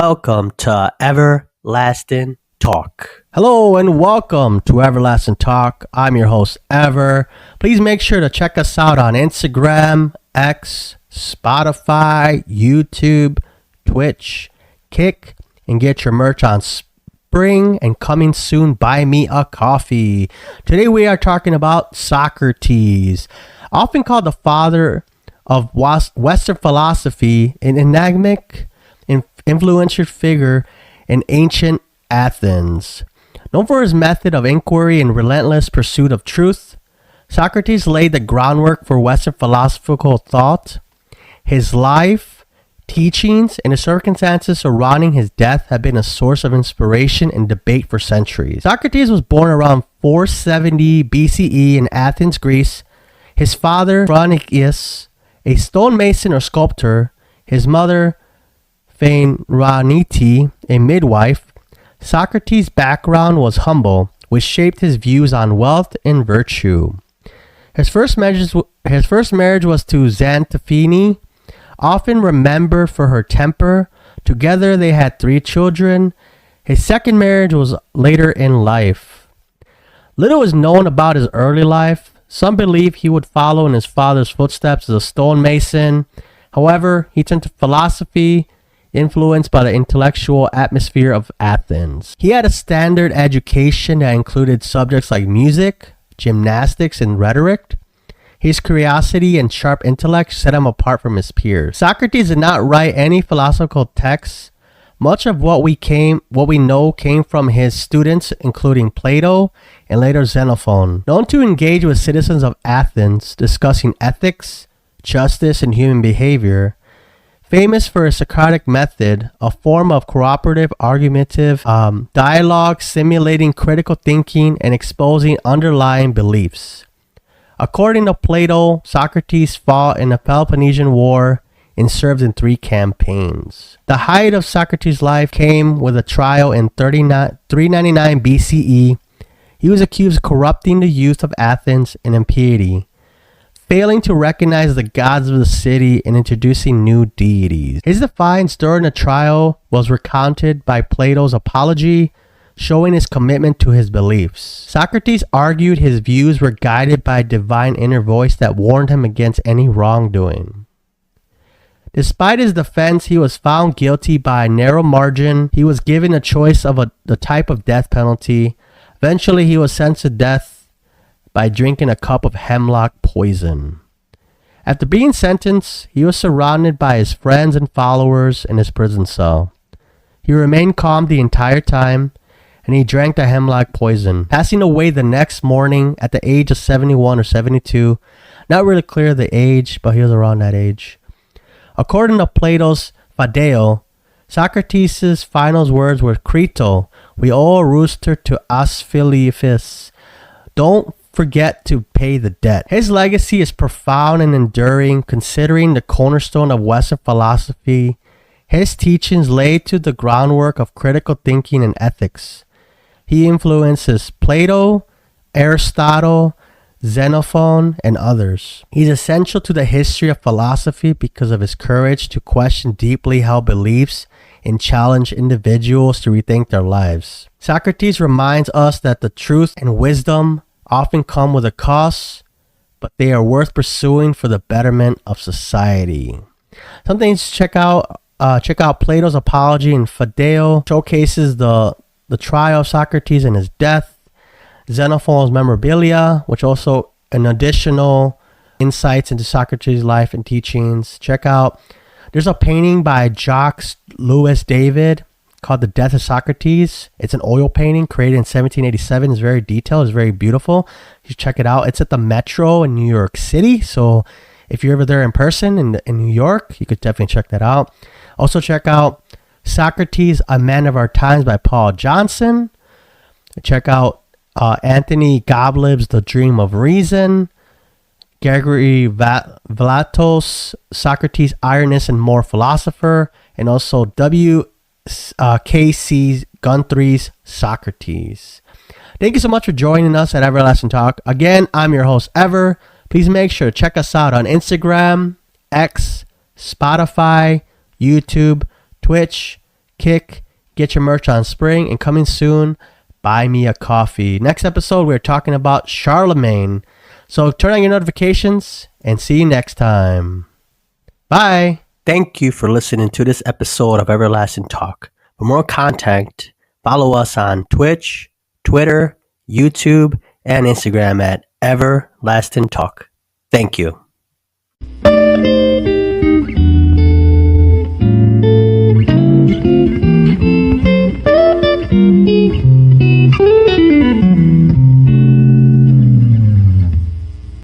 Welcome to Everlasting Talk. Hello and welcome to Everlasting Talk. I'm your host, Ever. Please make sure to check us out on Instagram, X, Spotify, YouTube, Twitch, Kick, and get your merch on Spring and coming soon, Buy Me a Coffee. Today we are talking about Socrates, often called the father of Western philosophy, an enigmatic, influential figure in ancient Athens. Known for his method of inquiry and relentless pursuit of truth, Socrates laid the groundwork for Western philosophical thought. His life, teachings, and the circumstances surrounding his death have been a source of inspiration and debate for centuries. Socrates was born around 470 BCE in Athens, Greece. His father, Phronikius, a stonemason or sculptor, his mother, Phainraniti, a midwife. Socrates' background was humble, which shaped his views on wealth and virtue. His first marriage was to Xantiphene, often remembered for her temper. Together they had 3 children. His second marriage was later in life. Little is known about his early life. Some believe he would follow in his father's footsteps as a stonemason. However, he turned to philosophy, influenced by the intellectual atmosphere of Athens. He had a standard education that included subjects like music, gymnastics, and rhetoric. His curiosity and sharp intellect set him apart from his peers. Socrates did not write any philosophical texts. Much of what we know came from his students, including Plato and later Xenophon. Known to engage with citizens of Athens, discussing ethics, justice, and human behavior. Famous for his Socratic method, a form of cooperative, argumentative dialogue simulating critical thinking and exposing underlying beliefs. According to Plato, Socrates fought in the Peloponnesian War and served in 3 campaigns. The height of Socrates' life came with a trial in 399 BCE. He was accused of corrupting the youth of Athens and impiety, failing to recognize the gods of the city and introducing new deities. His defiance during the trial was recounted by Plato's Apology, showing his commitment to his beliefs. Socrates argued his views were guided by a divine inner voice that warned him against any wrongdoing. Despite his defense, he was found guilty by a narrow margin. He was given a choice of the type of death penalty. Eventually, he was sentenced to death by drinking a cup of hemlock poison. After being sentenced, he was surrounded by his friends and followers in his prison cell. He remained calm the entire time, and he drank the hemlock poison, passing away the next morning at the age of 71 or 72. Not really clear the age, but he was around that age. According to Plato's Phaedo, Socrates' final words were, "Crito, we owe a rooster to Asclepius. Don't forget to pay the debt." His legacy is profound and enduring, considering the cornerstone of Western philosophy. His teachings laid to the groundwork of critical thinking and ethics. He influences Plato, Aristotle, Xenophon, and others. He's essential to the history of philosophy because of his courage to question deeply held beliefs and challenge individuals to rethink their lives. Socrates reminds us that the truth and wisdom often come with a cost, but they are worth pursuing for the betterment of society. Something to check out Plato's Apology and Phaedo showcases the trial of Socrates and his death. Xenophon's Memorabilia, which also an additional insights into Socrates' life and teachings. There's a painting by Jacques Louis David called The Death of Socrates. It's an oil painting created in 1787. It's very detailed. It's very beautiful. You should check it out. It's at the Metro in New York City. So if you're ever there in person in New York, you could definitely check that out. Also check out Socrates, A Man of Our Times by Paul Johnson. Check out Anthony Goblib's The Dream of Reason. Gregory Vlatos, Socrates, Irenaeus, and More Philosopher. And also W.K.C. Guthrie's Socrates. Thank you so much for joining us at Everlasting Talk. Again, I'm your host, Ever. Please make sure to check us out on Instagram, X, Spotify, YouTube, Twitch, Kick. Get your merch on Spring, and coming soon, buy me a coffee. Next episode, we're talking about Charlemagne. So turn on your notifications and see you next time. Bye. Thank you for listening to this episode of Everlasting Talk. For more content, follow us on Twitch, Twitter, YouTube, and Instagram at Everlasting Talk. Thank you.